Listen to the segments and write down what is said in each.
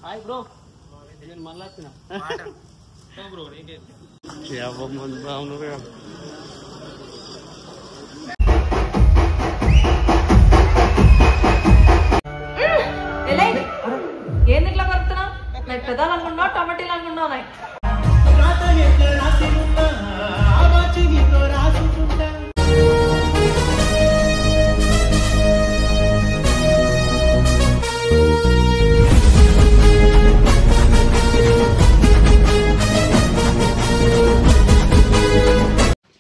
Hi bro నేను మళ్ళా వచ్చిన బ్రో ఏంది ఇట్లా కలుపుతున్నా నాకు పెదాలు అనుకున్నావు టమాటీలు అనుకున్నావు నాకు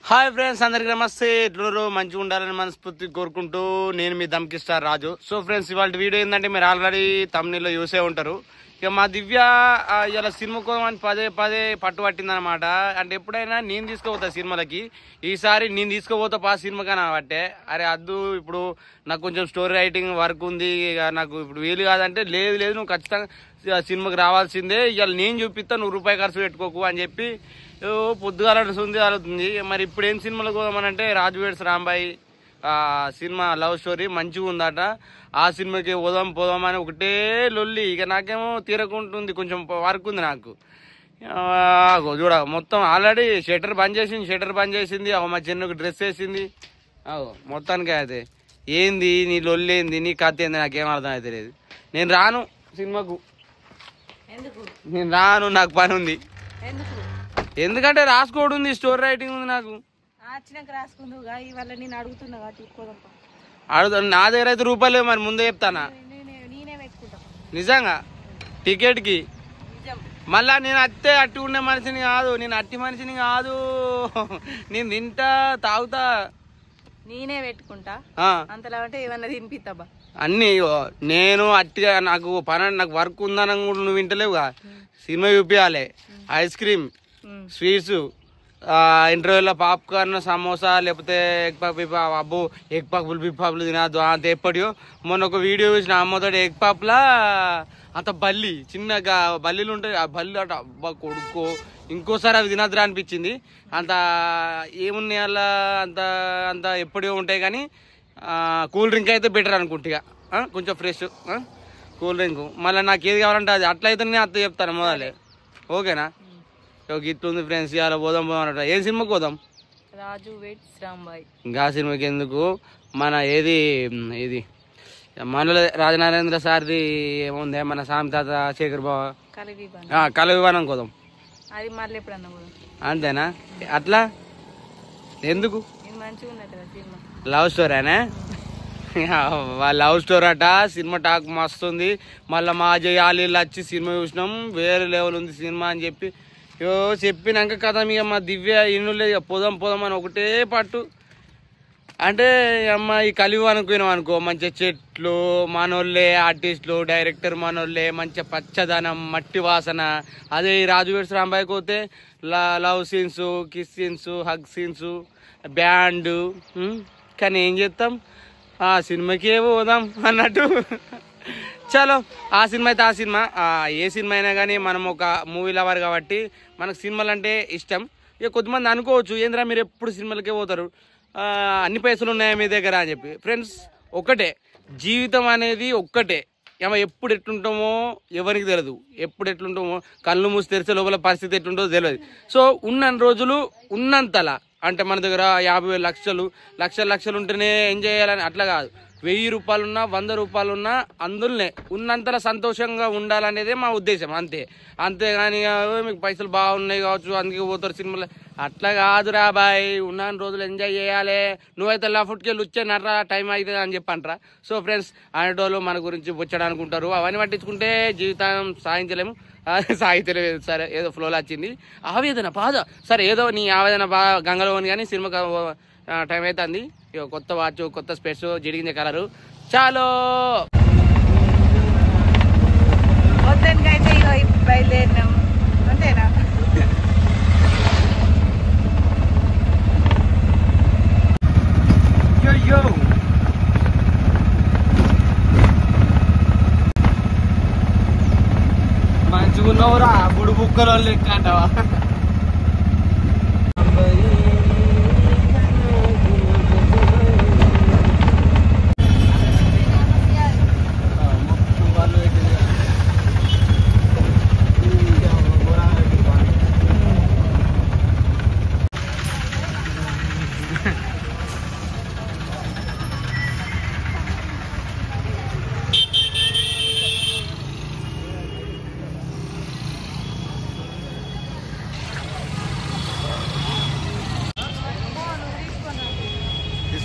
హాయ్ ఫ్రెండ్స్ అందరికి నమస్తే. ఎట్లూరు మంచిగా ఉండాలని మనస్ఫూర్తి కోరుకుంటూ నేను మీ దమ్కి స్టార్ రాజు. సో ఫ్రెండ్స్ ఇవాళ వీడియో ఏంటంటే మీరు ఆల్రెడీ తమ్మునిలో చూసే ఉంటారు. ఇక మా దివ్య ఇలా సినిమా కోసం పదే పట్టు పట్టిందనమాట. అంటే ఎప్పుడైనా నేను తీసుకుపోతా సినిమాలకి, ఈసారి నేను తీసుకుపోతా సినిమా కానీ బట్టే అరే అద్దు ఇప్పుడు నాకు కొంచెం స్టోరీ రైటింగ్ వర్క్ ఉంది, ఇక నాకు ఇప్పుడు వీలు కాదంటే లేదు నువ్వు ఖచ్చితంగా సినిమాకి రావాల్సిందే, ఇవాళ నేను చూపిస్తా, నువ్వు రూపాయి ఖర్చు పెట్టుకోకు అని చెప్పి పొద్దుగాల అవుతుంది. మరి ఇప్పుడు ఏం సినిమాలకు పోదామనంటే రాజు వెడ్స్ రాంబాయి సినిమా లవ్ స్టోరీ మంచిగా ఉందట. ఆ సినిమాకి పోదాం అని ఒకటే లొల్లి. ఇక నాకేమో తీరకుంటుంది, కొంచెం వర్క్ ఉంది నాకు. చూడ మొత్తం ఆల్రెడీ షట్టర్ బంద్ చేసింది. మా చిన్నకు డ్రెస్ వేసింది. మొత్తానికి అయితే ఏంది నీ లొల్లి ఏంది, నీ కథ ఏంది నాకేం అర్థం అయితే లేదు. నేను రాను సినిమాకు, నేను రాను, నాకు పని ఉంది. ఎందుకంటే రాసుకోవడం ఉంది, స్టోరీ రైటింగ్ ఉంది నాకు. అడుగుతా నా దగ్గర అయితే రూపాయలు మరి ముందే చెప్తానా నిజంగా టికెట్ కి. మళ్ళా నేను అట్టి ఉండే మనిషిని కాదు, నేను అట్టి మనిషిని కాదు, నేను తింటా తాగుతా నేనే పెట్టుకుంటా అంతలా అంటే ఏమన్నా తినిపిస్తాబా అన్ని. నేను అట్టిగా నాకు పని నాకు వర్క్ ఉందని నువ్వు వింటలేవుగా. సినిమా చూపించాలి, ఐస్ క్రీమ్, స్వీట్స్, ఇంటర్వ్యూలో పాప్కార్న్, సమోసా, లేకపోతే ఎగ్ పాప్. అబ్బో ఎగ్ పాపులు బిప్పాపులు తినద్దు అంత ఎప్పటియో. మొన్న ఒక వీడియో చూసిన అమ్మతో ఎగ్ పాప్లా అంత బల్లి చిన్నగా బల్లీలు ఉంటాయి, ఆ బల్లి అట అబ్బా కొడుకో ఇంకోసారి అవి తినద్దురా అనిపించింది. అంత ఏమున్నాయి అలా అంత ఎప్పటియో ఉంటాయి. కానీ కూల్ డ్రింక్ అయితే బెటర్ అనుకుంటా, కొంచెం ఫ్రెష్ కూల్ డ్రింక్. మళ్ళీ నాకు ఏది కావాలంటే అది అట్లయితే నేను అత్త చెప్తాను మొదలే. ఓకేనా? గిట్టుంది ఫ్రెండ్స్, ఇవాళ పోదాం అన్నట్టు. ఏం సినిమాకి పోదాం? రాజు వెడ్స్ రాంబాయి. ఇంకా సినిమాకి ఎందుకు, మన ఇది మన రాజనారేంద్ర సార్ది ఏముంది, మన సామి తాత శేఖర్ బాబా కళ వివానం పోదాం. అది మళ్ళీ ఎప్పుడన్నా పోదాం. అంతేనా? అట్లా ఎందుకు? లవ్ స్టోరీనే, లవ్ స్టోరీ అట. సినిమా టాక్ మస్తుంది. మళ్ళీ మా జయాలు వచ్చి సినిమా చూసినాం, వేరే లెవెల్ ఉంది సినిమా అని చెప్పి చెప్పినాక కదా ఇక మా దివ్య ఇన్నులే పోదాం అని ఒకటే పట్టు. అంటే అమ్మ ఈ కలివి అనుకున్నాం అనుకో, మంచిగా చెట్లు మనోళ్ళే, ఆర్టిస్టులు డైరెక్టర్ మనోళ్ళే, మంచిగా పచ్చదనం, మట్టి వాసన. అదే ఈ రాజు వెడ్స్ రాంబాయికి పోతే love scenes, kiss scenes, hug scenes, band. కానీ ఏం చేస్తాం, ఆ సినిమాకే పోదాం అన్నట్టు. చలో ఆ సినిమా అయితే ఆ సినిమా. ఏ సినిమా అయినా కానీ మనం ఒక మూవీ లవర్ కాబట్టి మనకు సినిమాలు అంటే ఇష్టం. ఇక కొద్దిమంది అనుకోవచ్చు ఏంద్రా మీరు ఎప్పుడు సినిమాలకే పోతారు, అన్ని పైసలు ఉన్నాయా మీ దగ్గర అని చెప్పి. ఫ్రెండ్స్ ఒకటే, జీవితం అనేది ఒక్కటే. ఎప్పుడు ఎట్లుంటామో ఎవరికి తెలియదు, ఎప్పుడు ఎట్లుంటామో కళ్ళు మూసి తెరిచే లోపల పరిస్థితి ఎట్లుంటుందో తెలియదు. సో ఉన్న రోజులు ఉన్నంతలా, అంటే మన దగ్గర 50,000 లక్షలు ఉంటేనే ఎంజాయ్ చేయాలని అట్లా కాదు. 1000 రూపాయలున్నా 100 రూపాయలున్నా అందులోనే ఉన్నంతలా సంతోషంగా ఉండాలనేదే మా ఉద్దేశం, అంతేగాని మీకు పైసలు బాగున్నాయి కావచ్చు అందుకే పోతారు సినిమాలో, అట్లా కాదురా బాయ్. ఉన్న రోజులు ఎంజాయ్ చేయాలి. నువ్వైతే ఫుడ్కి వెళ్ళి వచ్చేనరా టైం అవుతుంది అని చెప్పంటారా. సో ఫ్రెండ్స్ అనేటోళ్ళు మన గురించి వచ్చాడనుకుంటారు, అవన్నీ పట్టించుకుంటే జీవితం సాధించలేము. సాగితలేదు, సరే ఏదో ఫ్లోలో వచ్చింది. ఆవేదన బాధ, సరే ఏదో నీ ఆవేదన బాగా గంగలో ఉంది. కానీ సినిమా టైం అవుతుంది. ఇక కొత్త వాచ్, కొత్త స్పెట్స్, జిడిగించే కలరు. చాలో మొత్తానికైతే బయలుదేరినాం అంతేనా? మంచిగా ఉన్నావురా బుడు బుక్కలో లెక్క అంటావా?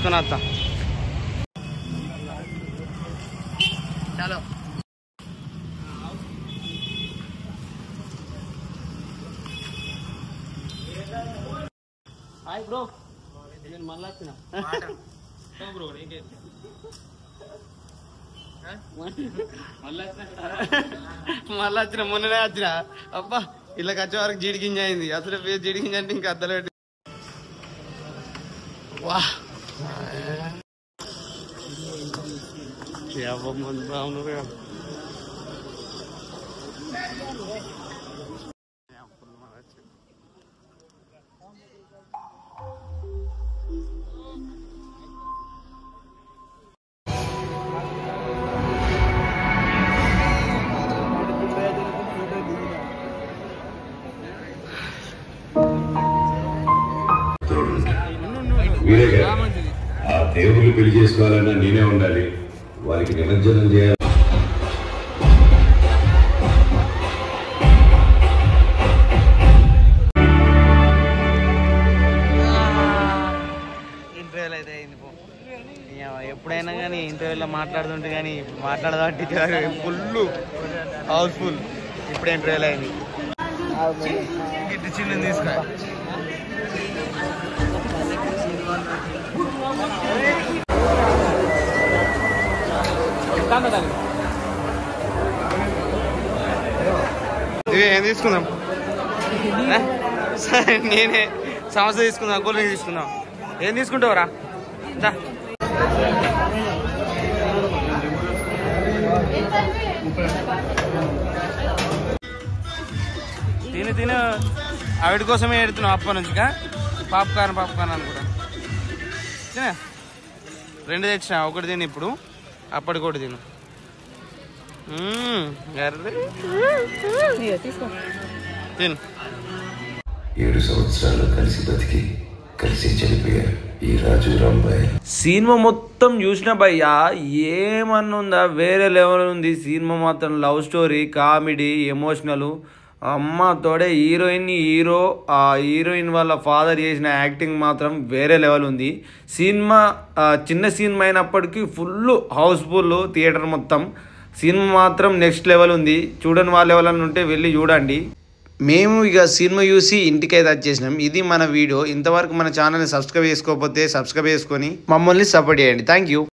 తీసుకొని వస్తా. చలో హాయ్ బ్రో, నేను మళ్ళీ వచ్చిన బ్రో. మళ్ళీ వచ్చిన మొన్ననే వచ్చిన. అబ్బా ఇళ్ళకి వచ్చే వరకు జీడిగింజ అయింది. అసలు ఫేస్ జీడిగింజ అంటే ఇంకా అద్దలేదు. వా బాగున్నారు. ఆ దేవుళ్ళు పెళ్లి చేసుకోవాలన్నా నేనే ఉండాలి, వారికి నిమజ్జనం చేయాలి. ఇంటర్వ్యూలు అయితే అయింది. ఎప్పుడైనా కానీ ఇంటర్వ్యూలో మాట్లాడుతుంటే కానీ మాట్లాడదాంటే ఫుల్ హౌస్ఫుల్. ఇప్పుడు ఇంటర్వ్యూలు అయింది. చిన్న తీసుకో. ఏం తీసుకుందాం? నేనే సమస్య తీసుకుందాం, కూల్ డ్రింక్ తీసుకుందాం. ఏం తీసుకుంటావురా? తిను ఆవిడ కోసమే ఎడుతున్నావు అప్ప నుంచి. పాప్కార్న్ అనుకుంటా. తినే 2 తెచ్చిన, ఒకటి తిని ఇప్పుడు, అప్పటికోటి తిను. తిను. 7 సంవత్సరాలు కలిసి బతికి కలిసి చనిపోయారు ఈ రాజు రాంబాయ్. సినిమా మొత్తం చూసిన భయ్యా ఏమన్నుందా, వేరే లెవెల్ ఉంది సినిమా. మాత్రం లవ్ స్టోరీ, కామెడీ, ఎమోషనల్. అమ్మ తోడే హీరో ఆ హీరోయిన్ వాళ్ళ ఫాదర్ చేసిన యాక్టింగ్ మాత్రం వేరే లెవెల్ ఉంది. సినిమా చిన్న సినిమా అయినప్పటికీ ఫుల్ హౌస్ఫుల్ థియేటర్ మొత్తం. సినిమా మాత్రం నెక్స్ట్ లెవెల్ ఉంది. చూడని వాళ్ళ ఎవరైనా ఉంటే వెళ్ళి చూడండి. మేము ఇక సినిమా చూసి ఇంటికైతే వచ్చేసినాం. ఇది మన వీడియో. ఇంతవరకు మన ఛానల్ని సబ్స్క్రైబ్ చేసుకోకపోతే సబ్స్క్రైబ్ చేసుకొని మమ్మల్ని సపోర్ట్ చేయండి. Thank you.